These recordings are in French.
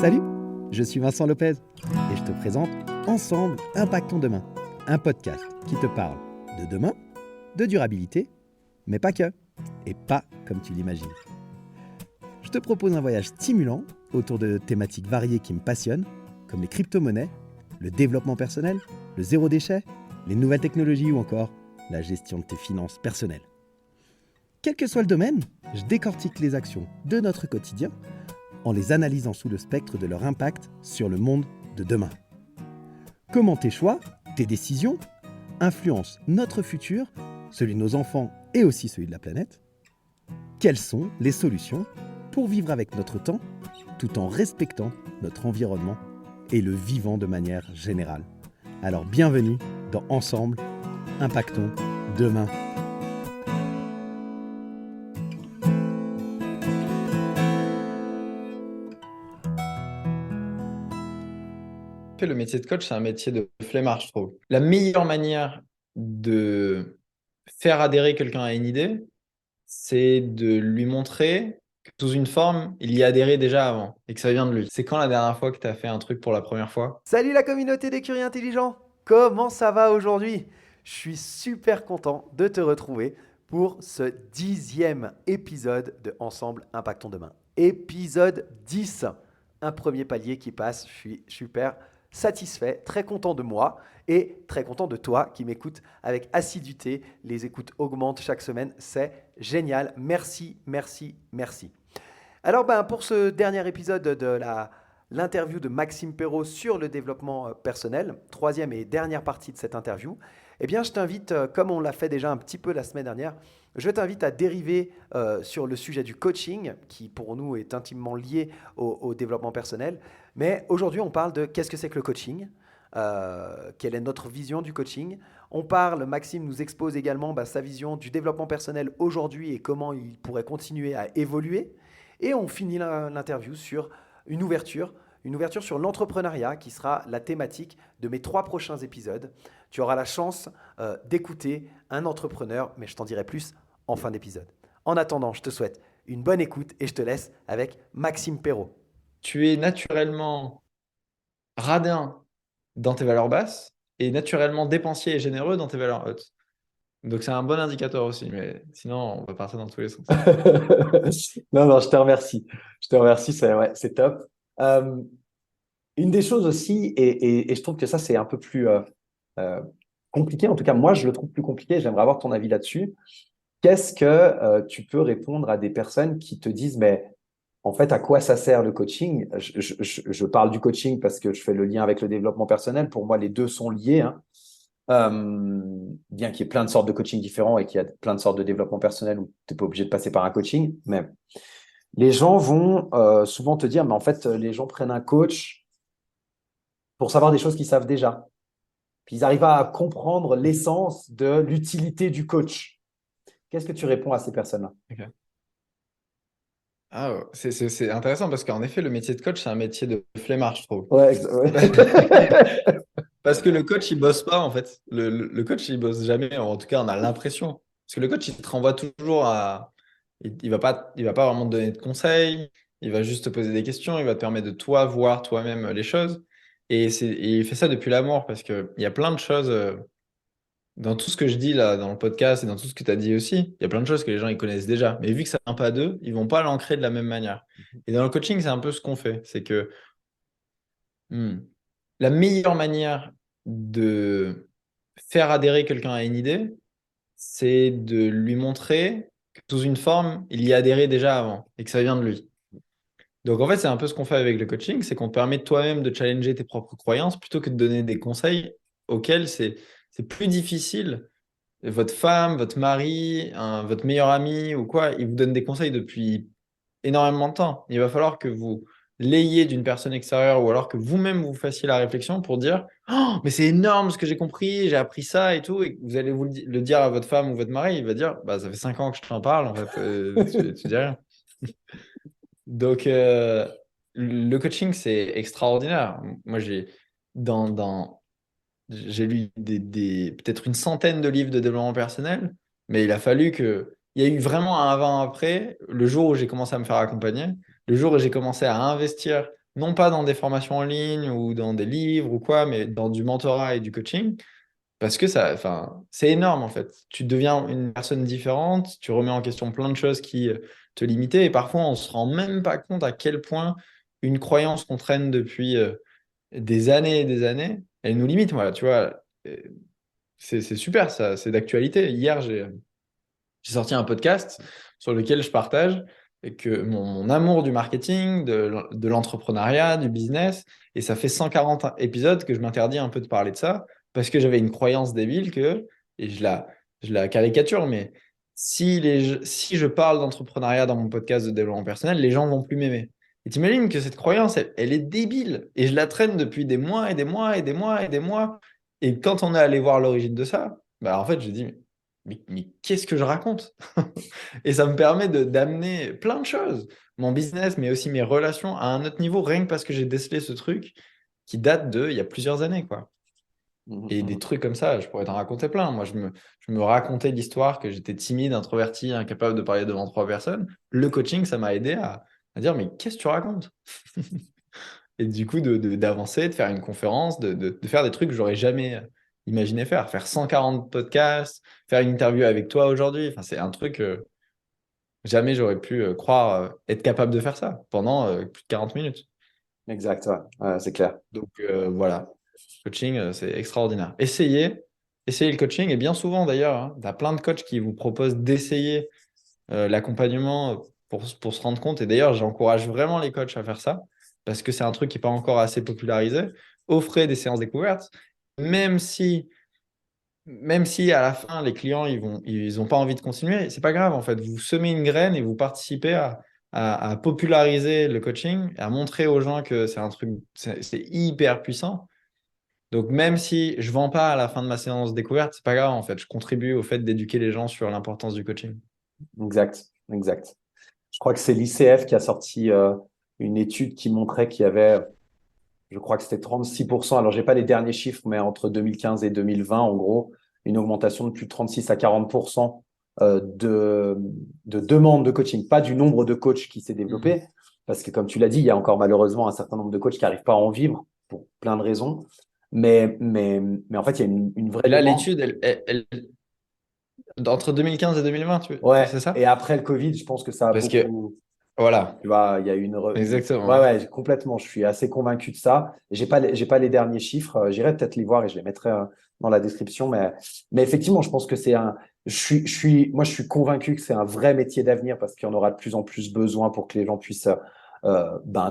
Salut, je suis Vincent Lopez et je te présente Ensemble Impactons Demain, un podcast qui te parle de demain, de durabilité, mais pas que, et pas comme tu l'imagines. Je te propose un voyage stimulant autour de thématiques variées qui me passionnent, comme les crypto-monnaies, le développement personnel, le zéro déchet, les nouvelles technologies ou encore la gestion de tes finances personnelles. Quel que soit le domaine, je décortique les actions de notre quotidien en les analysant sous le spectre de leur impact sur le monde de demain. Comment tes choix, tes décisions, influencent notre futur, celui de nos enfants et aussi celui de la planète? Quelles sont les solutions pour vivre avec notre temps, tout en respectant notre environnement et le vivant de manière générale? Alors bienvenue dans Ensemble, Impactons Demain. Le métier de coach, c'est un métier de flemmard, je trouve. La meilleure manière de faire adhérer quelqu'un à une idée, c'est de lui montrer que sous une forme, il y a adhéré déjà avant et que ça vient de lui. C'est quand la dernière fois que tu as fait un truc pour la première fois? Salut la communauté des curieux intelligents. Comment ça va aujourd'hui? Je suis super content de te retrouver pour ce 10e épisode de Ensemble Impactons Demain. Épisode 10, un premier palier qui passe. Je suis super satisfait, très content de moi et très content de toi qui m'écoutes avec assiduité. Les écoutes augmentent chaque semaine, c'est génial. Merci, merci, merci. Alors pour ce dernier épisode de l'interview de Maxime Perrault sur le développement personnel, troisième et dernière partie de cette interview, eh bien je t'invite, comme on l'a fait déjà un petit peu la semaine dernière, je t'invite à dériver sur le sujet du coaching, qui pour nous est intimement lié au développement personnel. Mais aujourd'hui, on parle de qu'est-ce que c'est que le coaching, quelle est notre vision du coaching. On parle, Maxime nous expose également sa vision du développement personnel aujourd'hui et comment il pourrait continuer à évoluer. Et on finit l'interview sur une ouverture sur l'entrepreneuriat qui sera la thématique de mes 3 prochains épisodes. Tu auras la chance d'écouter un entrepreneur, mais je t'en dirai plus en fin d'épisode. En attendant, je te souhaite une bonne écoute et je te laisse avec Maxime Perrault. Tu es naturellement radin dans tes valeurs basses et naturellement dépensier et généreux dans tes valeurs hautes. Donc c'est un bon indicateur aussi, mais sinon on va partir dans tous les sens. Non, je te remercie. C'est top. Une des choses aussi, et je trouve que ça c'est un peu plus compliqué, en tout cas moi je le trouve plus compliqué, j'aimerais avoir ton avis là-dessus. Qu'est-ce que tu peux répondre à des personnes qui te disent, mais en fait, à quoi ça sert le coaching? Je parle du coaching parce que je fais le lien avec le développement personnel. Pour moi, les deux sont liés, hein. Bien qu'il y ait plein de sortes de coaching différents et qu'il y a plein de sortes de développement personnel où tu n'es pas obligé de passer par un coaching. Mais les gens vont souvent te dire, mais en fait, les gens prennent un coach pour savoir des choses qu'ils savent déjà. Puis ils arrivent à comprendre l'essence de l'utilité du coach. Qu'est-ce que tu réponds à ces personnes-là? Okay. Ah, c'est intéressant parce qu'en effet, le métier de coach, c'est un métier de flemmard, je trouve. Ouais. Parce que le coach, il bosse pas, en fait. Le coach, il bosse jamais. En tout cas, on a l'impression. Parce que le coach, il te renvoie toujours à. Il va pas vraiment te donner de conseils. Il va juste te poser des questions. Il va te permettre de toi voir toi-même les choses. Et il fait ça depuis l'amour parce qu'il y a plein de choses. Dans tout ce que je dis là, dans le podcast et dans tout ce que tu as dit aussi, il y a plein de choses que les gens ils connaissent déjà. Mais vu que ça vient pas d'eux, ils vont pas l'ancrer de la même manière. Et dans le coaching, c'est un peu ce qu'on fait. C'est que la meilleure manière de faire adhérer quelqu'un à une idée, c'est de lui montrer que sous une forme, il y a adhéré déjà avant et que ça vient de lui. Donc en fait, c'est un peu ce qu'on fait avec le coaching, c'est qu'on te permet toi-même de challenger tes propres croyances plutôt que de donner des conseils auxquels c'est plus difficile. Votre femme, votre mari, votre meilleur ami ou quoi, il vous donne des conseils depuis énormément de temps. Il va falloir que vous l'ayez d'une personne extérieure ou alors que vous-même vous fassiez la réflexion pour dire oh, mais c'est énorme ce que j'ai compris, j'ai appris ça et tout. Et vous allez le dire à votre femme ou votre mari, il va dire bah, ça fait 5 ans que je t'en parle, en fait, tu dis rien. Donc, le coaching, c'est extraordinaire. Moi, j'ai lu peut-être une centaine de livres de développement personnel, mais il a fallu que. Il y a eu vraiment un avant-après, le jour où j'ai commencé à me faire accompagner, le jour où j'ai commencé à investir non pas dans des formations en ligne ou dans des livres ou quoi, mais dans du mentorat et du coaching. Parce que enfin, c'est énorme en fait. Tu deviens une personne différente, tu remets en question plein de choses qui te limitaient et parfois on se rend même pas compte à quel point une croyance qu'on traîne depuis des années et des années, elle nous limite. Voilà, tu vois, c'est super ça, c'est d'actualité. Hier, j'ai sorti un podcast sur lequel je partage et que mon amour du marketing, de l'entrepreneuriat, du business, et ça fait 140 épisodes que je m'interdis un peu de parler de ça parce que j'avais une croyance débile et je la caricature, mais si je parle d'entrepreneuriat dans mon podcast de développement personnel, les gens vont plus m'aimer. Et t'imagines que cette croyance, elle est débile et je la traîne depuis des mois et des mois et des mois et des mois. Et quand on est allé voir l'origine de ça, bah en fait, j'ai dit, mais qu'est-ce que je raconte? Et ça me permet d'amener plein de choses, mon business, mais aussi mes relations à un autre niveau, rien que parce que j'ai décelé ce truc qui date il y a plusieurs années, quoi. Mhm, Et des mhm. trucs comme ça, je pourrais t'en raconter plein. Moi, je me racontais l'histoire que j'étais timide, introverti, incapable de parler devant trois personnes. Le coaching, ça m'a aidé à dire, mais qu'est-ce que tu racontes? Et du coup, d'avancer, de faire une conférence, de faire des trucs que j'aurais jamais imaginé faire. Faire 140 podcasts, faire une interview avec toi aujourd'hui. Enfin, c'est un truc, jamais j'aurais pu croire être capable de faire ça pendant plus de 40 minutes. Exact, ouais. Ouais, c'est clair. Donc voilà, coaching, c'est extraordinaire. Essayez le coaching. Et bien souvent d'ailleurs, hein, tu as plein de coachs qui vous proposent d'essayer l'accompagnement pour se rendre compte. Et d'ailleurs, j'encourage vraiment les coachs à faire ça parce que c'est un truc qui n'est pas encore assez popularisé. Offrez des séances découvertes, même si, même si à la fin, les clients ils ont pas envie de continuer, c'est pas grave en fait. Vous semez une graine et vous participez à populariser le coaching, à montrer aux gens que c'est un truc, c'est hyper puissant. Donc même si je vends pas à la fin de ma séance découverte, c'est pas grave en fait. Je contribue au fait d'éduquer les gens sur l'importance du coaching. Exact, exact. Je crois que c'est l'ICF qui a sorti une étude qui montrait qu'il y avait, je crois que c'était 36%, alors j'ai pas les derniers chiffres, mais entre 2015 et 2020, en gros, une augmentation de plus de 36 à 40% de demandes de coaching, pas du nombre de coachs qui s'est Mhm. développé, parce que comme tu l'as dit, il y a encore malheureusement un certain nombre de coachs qui n'arrivent pas à en vivre pour plein de raisons, mais en fait, il y a une vraie Et là, demande. l'étude, entre 2015 et 2020, Ouais, c'est ça? et après le Covid, je pense que ça a Parce que, beaucoup. voilà, Tu vois, il y a eu exactement. Ouais, ouais, complètement. Je suis assez convaincu de ça. J'ai pas les derniers chiffres. J'irai peut-être les voir et je les mettrai dans la description. Mais effectivement, je pense que c'est un. Moi, je suis convaincu que c'est un vrai métier d'avenir parce qu'il y en aura de plus en plus besoin pour que les gens puissent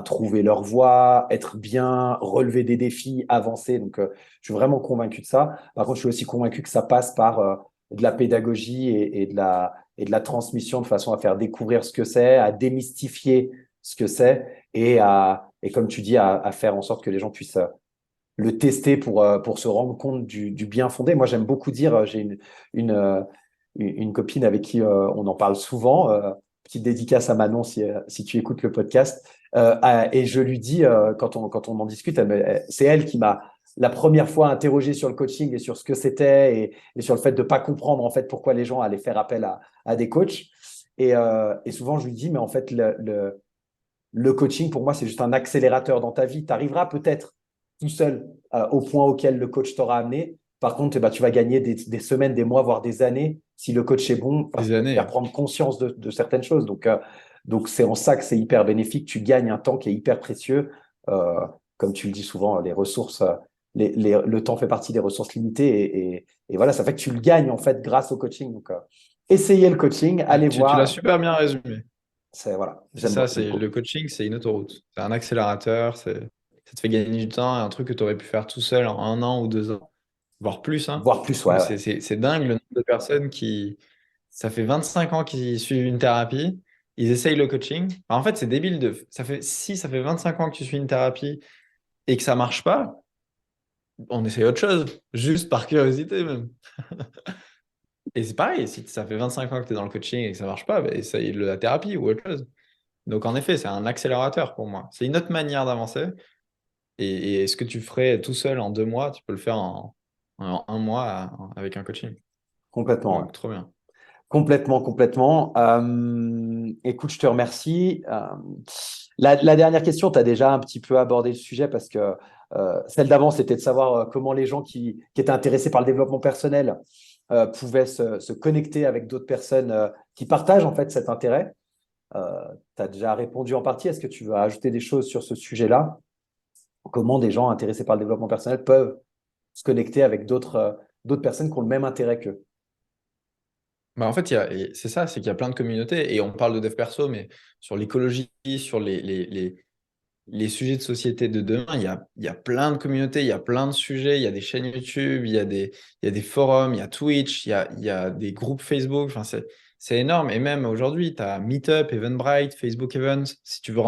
trouver leur voie, être bien, relever des défis, avancer. Donc, je suis vraiment convaincu de ça. Par contre, je suis aussi convaincu que ça passe par de la pédagogie et de la transmission de façon à faire découvrir ce que c'est, à démystifier ce que c'est et comme tu dis, à faire en sorte que les gens puissent le tester pour se rendre compte du bien fondé. Moi, j'aime beaucoup dire, j'ai une, euh, une copine avec qui on en parle souvent, petite dédicace à Manon si tu écoutes le podcast, et je lui dis, quand on en discute, c'est elle qui m'a la première fois interrogé sur le coaching et sur ce que c'était et sur le fait de ne pas comprendre en fait pourquoi les gens allaient faire appel à des coachs. Et souvent, je lui dis, mais en fait, le coaching, pour moi, c'est juste un accélérateur dans ta vie. Tu arriveras peut-être tout seul au point auquel le coach t'aura amené. Par contre, eh ben, tu vas gagner des semaines, des mois, voire des années si le coach est bon, parce Des qu'il va te faire années. prendre conscience de certaines choses. Donc, c'est en ça que c'est hyper bénéfique. Tu gagnes un temps qui est hyper précieux. Comme tu le dis souvent, les ressources, le temps fait partie des ressources limitées. Et voilà, ça fait que tu le gagnes en fait grâce au coaching. Donc, essayez le coaching, Ouais, allez tu l'as voir. super bien résumé. Voilà, C'est ça, j'aime c'est beaucoup. le coaching, c'est une autoroute. C'est un accélérateur, ça te fait gagner du temps, et un truc que tu aurais pu faire tout seul en 1 an ou 2 ans, voire plus, hein. Voire plus, ouais, Moi, ouais. c'est dingue le nombre de personnes ça fait 25 ans qu'ils suivent une thérapie, ils essayent le coaching. En fait, c'est débile si ça fait 25 ans que tu suis une thérapie et que ça marche pas, on essaye autre chose, juste par curiosité même. Et c'est pareil, si ça fait 25 ans que tu es dans le coaching et que ça marche pas, bah, essaye la thérapie ou autre chose. Donc en effet, c'est un accélérateur pour moi. C'est une autre manière d'avancer. Et ce que tu ferais tout seul en 2 mois, tu peux le faire en 1 mois avec un coaching. Complètement, ouais. Donc trop bien. Complètement, complètement. Écoute, je te remercie. La dernière question, tu as déjà un petit peu abordé le sujet parce que celle d'avant, c'était de savoir comment les gens qui étaient intéressés par le développement personnel pouvaient se connecter avec d'autres personnes qui partagent en fait cet intérêt. Tu as déjà répondu en partie. Est-ce que tu veux ajouter des choses sur ce sujet-là? Comment des gens intéressés par le développement personnel peuvent se connecter avec d'autres personnes qui ont le même intérêt qu'eux? Bah, en fait, c'est ça, c'est qu'il y a plein de communautés et on parle de dev perso, mais sur l'écologie, sur les sujets de société de demain, il y a plein de communautés, il y a plein de sujets, il y a des chaînes YouTube, il y a des forums, il y a Twitch, il y a des groupes Facebook. Enfin, c'est énorme. Et même aujourd'hui, tu as Meetup, Eventbrite, Facebook Events, si tu veux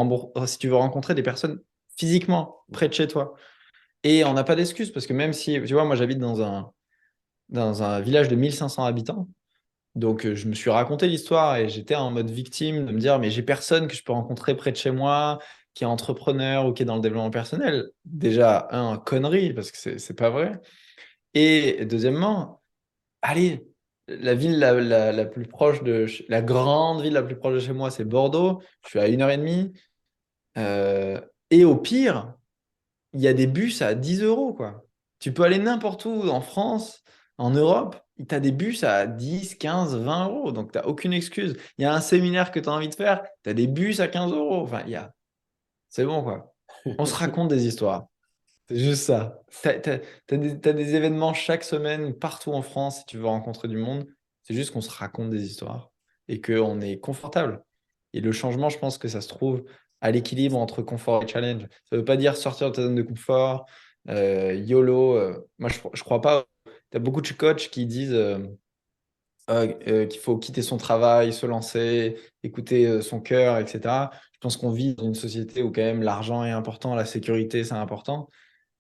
rencontrer des personnes physiquement près de chez toi. Et on n'a pas d'excuse parce que même si, tu vois, moi j'habite dans un village de 1500 habitants. Donc, je me suis raconté l'histoire et j'étais en mode victime de me dire, mais j'ai personne que je peux rencontrer près de chez moi, qui est entrepreneur ou qui est dans le développement personnel. Déjà, connerie, parce que c'est pas vrai. Et deuxièmement, allez, la ville la plus proche la grande ville la plus proche de chez moi, c'est Bordeaux. Je suis à 1h30. Et au pire, il y a des bus à 10 euros, quoi. Tu peux aller n'importe où en France, en Europe, tu as des bus à 10, 15, 20 euros. Donc, tu n'as aucune excuse. Il y a un séminaire que tu as envie de faire, tu as des bus à 15 euros. Enfin, c'est bon, quoi. On se raconte des histoires. C'est juste ça. T'as des événements chaque semaine partout en France si tu veux rencontrer du monde. C'est juste qu'on se raconte des histoires et qu'on est confortable. Et le changement, je pense que ça se trouve à l'équilibre entre confort et challenge. Ça ne veut pas dire sortir de ta zone de confort, YOLO. Moi, je crois pas. Tu as beaucoup de coachs qui disent qu'il faut quitter son travail, se lancer, écouter son cœur, etc. Je pense qu'on vit dans une société où quand même l'argent est important, la sécurité, c'est important.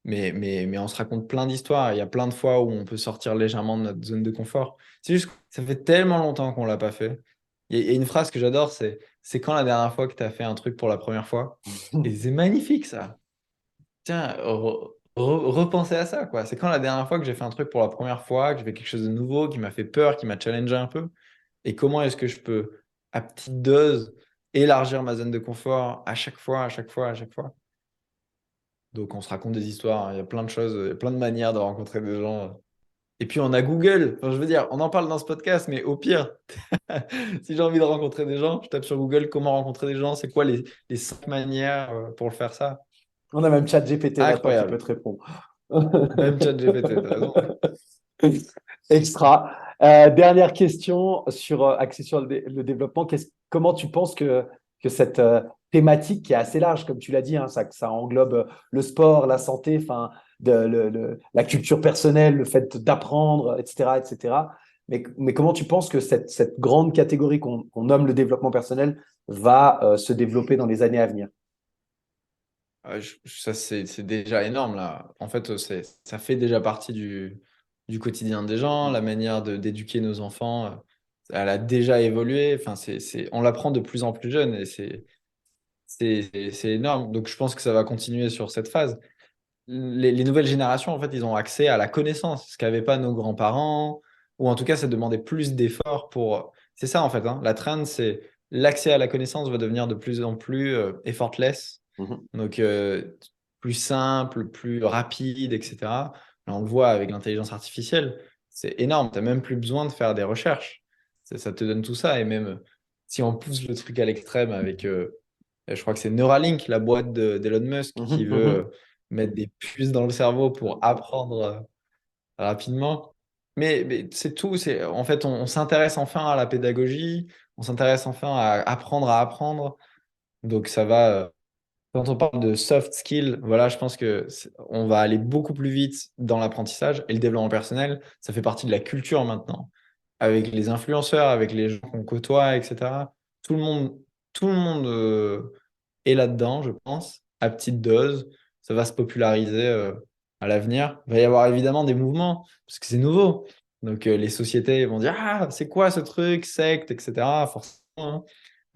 Mais on se raconte plein d'histoires. Il y a plein de fois où on peut sortir légèrement de notre zone de confort. C'est juste que ça fait tellement longtemps qu'on ne l'a pas fait. Il y a une phrase que j'adore, c'est quand la dernière fois que tu as fait un truc pour la première fois. Et c'est magnifique ça. Tiens, repensez à ça, quoi. C'est quand la dernière fois que j'ai fait un truc pour la première fois, que j'ai fait quelque chose de nouveau, qui m'a fait peur, qui m'a challengé un peu. Et comment est-ce que je peux, à petite dose, élargir ma zone de confort à chaque fois, à chaque fois, à chaque fois. Donc, on se raconte des histoires, hein. Il y a plein de choses, il y a plein de manières de rencontrer des gens. Et puis, on a Google. Enfin, je veux dire, on en parle dans ce podcast, mais au pire, si j'ai envie de rencontrer des gens, je tape sur Google comment rencontrer des gens, c'est quoi les 5 manières pour le faire ça. On a même ChatGPT maintenant qui peut Incroyable. te répondre. Même ChatGPT, t'as raison. Extra. Dernière question axée sur le développement. Comment tu penses que cette thématique qui est assez large, comme tu l'as dit, hein, ça englobe le sport, la santé, enfin, la culture personnelle, le fait d'apprendre, etc., etc. Mais comment tu penses que cette grande catégorie qu'on nomme le développement personnel va se développer dans les années à venir? Ça, c'est déjà énorme, là. En fait, ça fait déjà partie du quotidien des gens, la manière d'éduquer nos enfants, elle a déjà évolué. Enfin, on l'apprend de plus en plus jeune et c'est énorme. Donc, je pense que ça va continuer sur cette phase. Les nouvelles générations, en fait, ils ont accès à la connaissance, ce qu'avaient pas nos grands-parents, ou en tout cas, ça demandait plus d'efforts pour. C'est ça, en fait, hein. La trend, c'est l'accès à la connaissance va devenir de plus en plus effortless, Mhm. donc plus simple, plus rapide, etc. Là, on le voit avec l'intelligence artificielle, c'est énorme. Tu n'as même plus besoin de faire des recherches. Ça te donne tout ça, et même si on pousse le truc à l'extrême avec, je crois que c'est Neuralink, la boîte d'Elon Musk, qui Mhm. veut Mhm. mettre des puces dans le cerveau pour apprendre rapidement. Mais c'est tout. En fait, on s'intéresse enfin à la pédagogie, on s'intéresse enfin à apprendre à apprendre. Donc ça va. Quand on parle de soft skills, voilà, je pense que on va aller beaucoup plus vite dans l'apprentissage et le développement personnel. Ça fait partie de la culture maintenant, avec les influenceurs, avec les gens qu'on côtoie, etc. Tout le monde, tout le monde est là-dedans, je pense, à petite dose. Ça va se populariser à l'avenir. Il va y avoir évidemment des mouvements, parce que c'est nouveau. Donc les sociétés vont dire, ah, c'est quoi ce truc, secte, etc. Forcément, hein.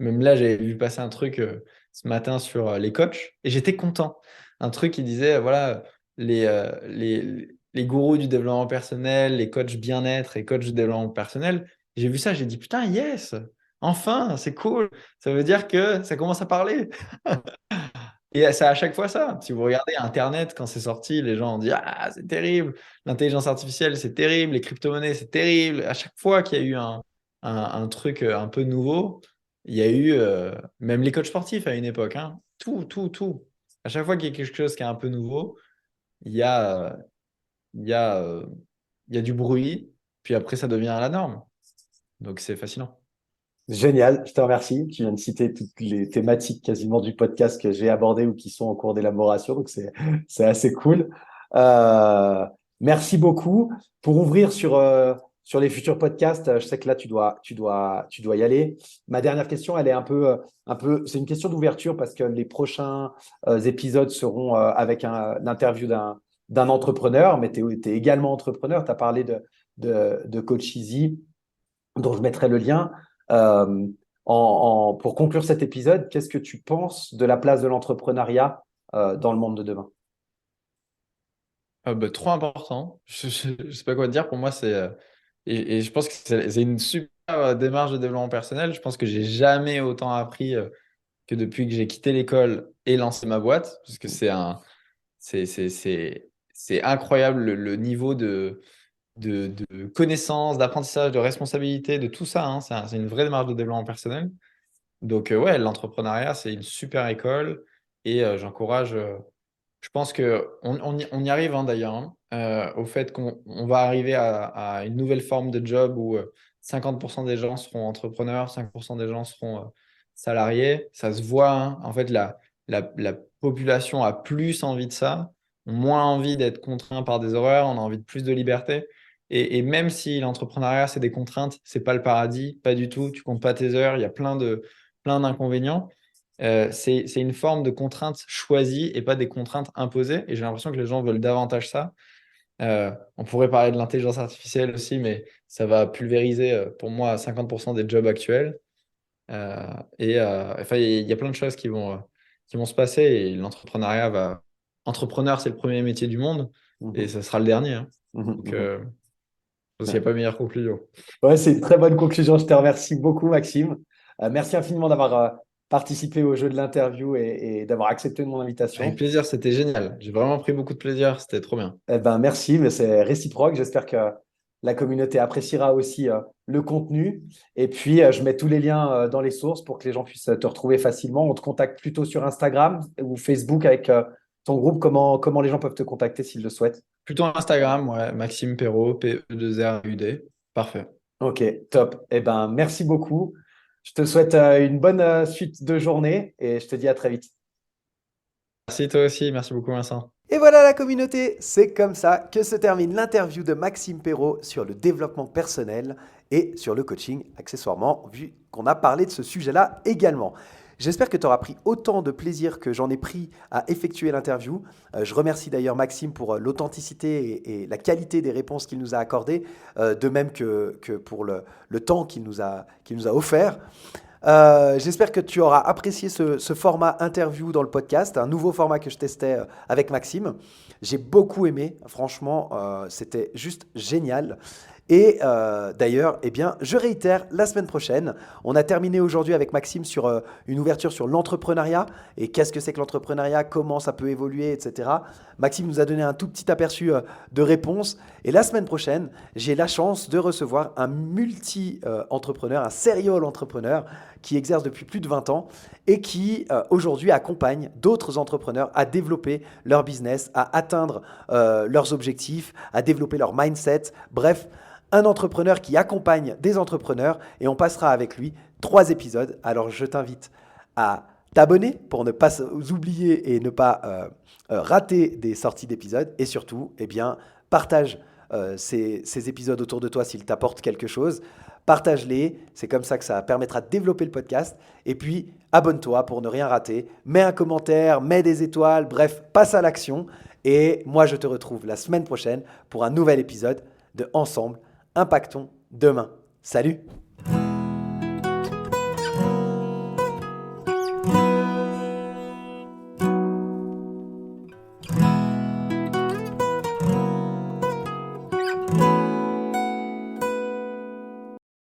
Même là, j'ai vu passer un truc ce matin sur les coachs, et j'étais content. Un truc qui disait, voilà, les gourous du développement personnel, les coachs bien-être et coachs du développement personnel. J'ai vu ça, j'ai dit, putain, yes! Enfin, c'est cool. Ça veut dire que ça commence à parler. Et c'est à chaque fois ça. Si vous regardez Internet, quand c'est sorti, les gens ont dit ah, c'est terrible. L'intelligence artificielle, c'est terrible. Les crypto-monnaies, c'est terrible. À chaque fois qu'il y a eu un truc un peu nouveau, il y a eu même les coachs sportifs à une époque. Hein, tout, tout, tout. À chaque fois qu'il y a quelque chose qui est un peu nouveau, il y a, il y a, il y a du bruit. Puis après, ça devient la norme. Donc, c'est fascinant. Génial, je te remercie. Tu viens de citer toutes les thématiques quasiment du podcast que j'ai abordées ou qui sont en cours d'élaboration, donc c'est assez cool. Euh, Merci beaucoup. Pour ouvrir sur les futurs podcasts, je sais que là tu dois y aller. Ma dernière question, elle est c'est une question d'ouverture parce que les prochains épisodes seront avec l'interview d'un entrepreneur, mais tu es également entrepreneur. Tu as parlé de Coach Easy, dont je mettrai le lien. Euh, pour conclure cet épisode, qu'est-ce que tu penses de la place de l'entrepreneuriat dans le monde de demain? Bah, trop important. Je sais pas quoi te dire. Pour moi, et je pense que c'est une super démarche de développement personnel. Je pense que j'ai jamais autant appris que depuis que j'ai quitté l'école et lancé ma boîte. Parce que c'est incroyable le niveau de connaissances, d'apprentissage, de responsabilité, de tout ça. Hein. C'est une vraie démarche de développement personnel. Donc, ouais, l'entrepreneuriat, c'est une super école et j'encourage. Je pense on y arrive hein, d'ailleurs, hein, au fait qu'on va arriver à une nouvelle forme de job où 50% des gens seront entrepreneurs, 5% des gens seront salariés. Ça se voit. Hein. En fait, la population a plus envie de ça, moins envie d'être contraint par des horaires, on a envie de plus de liberté. Et même si l'entrepreneuriat, c'est des contraintes, c'est pas le paradis, pas du tout. Tu comptes pas tes heures, il y a plein d'inconvénients. C'est une forme de contrainte choisie et pas des contraintes imposées. Et j'ai l'impression que les gens veulent davantage ça. On pourrait parler de l'intelligence artificielle aussi, mais ça va pulvériser pour moi 50% des jobs actuels. Enfin, il y a plein de choses qui vont se passer et l'entrepreneuriat va. Entrepreneur, c'est le premier métier du monde et Mhm, ça sera le dernier. Hein. mhm, Donc, mhm. il n'y a pas meilleure conclusion. Ouais, c'est une très bonne conclusion. Je te remercie beaucoup, Maxime. Merci infiniment d'avoir participé au jeu de l'interview et d'avoir accepté mon Avec invitation. plaisir, c'était génial. J'ai vraiment pris beaucoup de plaisir, c'était trop bien. Eh ben, merci, mais c'est réciproque. J'espère que la communauté appréciera aussi le contenu. Et puis, je mets tous les liens dans les sources pour que les gens puissent te retrouver facilement. On te contacte plutôt sur Instagram ou Facebook avec ton groupe. Comment les gens peuvent te contacter s'ils le souhaitent? Plutôt Instagram, ouais, Maxime Perrault, P-E-2-R-U-D. Parfait. Ok, top. Eh ben, merci beaucoup. Je te souhaite une bonne suite de journée et je te dis à très vite. Merci toi aussi, merci beaucoup Vincent. Et voilà la communauté, c'est comme ça que se termine l'interview de Maxime Perrault sur le développement personnel et sur le coaching, accessoirement, vu qu'on a parlé de ce sujet-là également. J'espère que tu auras pris autant de plaisir que j'en ai pris à effectuer l'interview. Je remercie d'ailleurs Maxime pour l'authenticité et la qualité des réponses qu'il nous a accordées, de même que pour le temps qu'il nous a offert. J'espère que tu auras apprécié ce format interview dans le podcast, un nouveau format que je testais avec Maxime. J'ai beaucoup aimé, franchement, c'était juste génial. Et d'ailleurs, eh bien, je réitère, la semaine prochaine, on a terminé aujourd'hui avec Maxime sur une ouverture sur l'entrepreneuriat et qu'est-ce que c'est que l'entrepreneuriat, comment ça peut évoluer, etc. Maxime nous a donné un tout petit aperçu de réponse. Et la semaine prochaine, j'ai la chance de recevoir un multi-entrepreneur, un serial entrepreneur qui exerce depuis plus de 20 ans et qui aujourd'hui accompagne d'autres entrepreneurs à développer leur business, à atteindre leurs objectifs, à développer leur mindset. Bref, un entrepreneur qui accompagne des entrepreneurs et on passera avec lui 3 épisodes. Alors je t'invite à t'abonner pour ne pas oublier et ne pas rater des sorties d'épisodes et surtout, eh bien, partage ces épisodes autour de toi s'ils t'apportent quelque chose. Partage-les, c'est comme ça que ça permettra de développer le podcast. Et puis, abonne-toi pour ne rien rater. Mets un commentaire, mets des étoiles, bref, passe à l'action. Et moi, je te retrouve la semaine prochaine pour un nouvel épisode de Ensemble, impactons demain. Salut!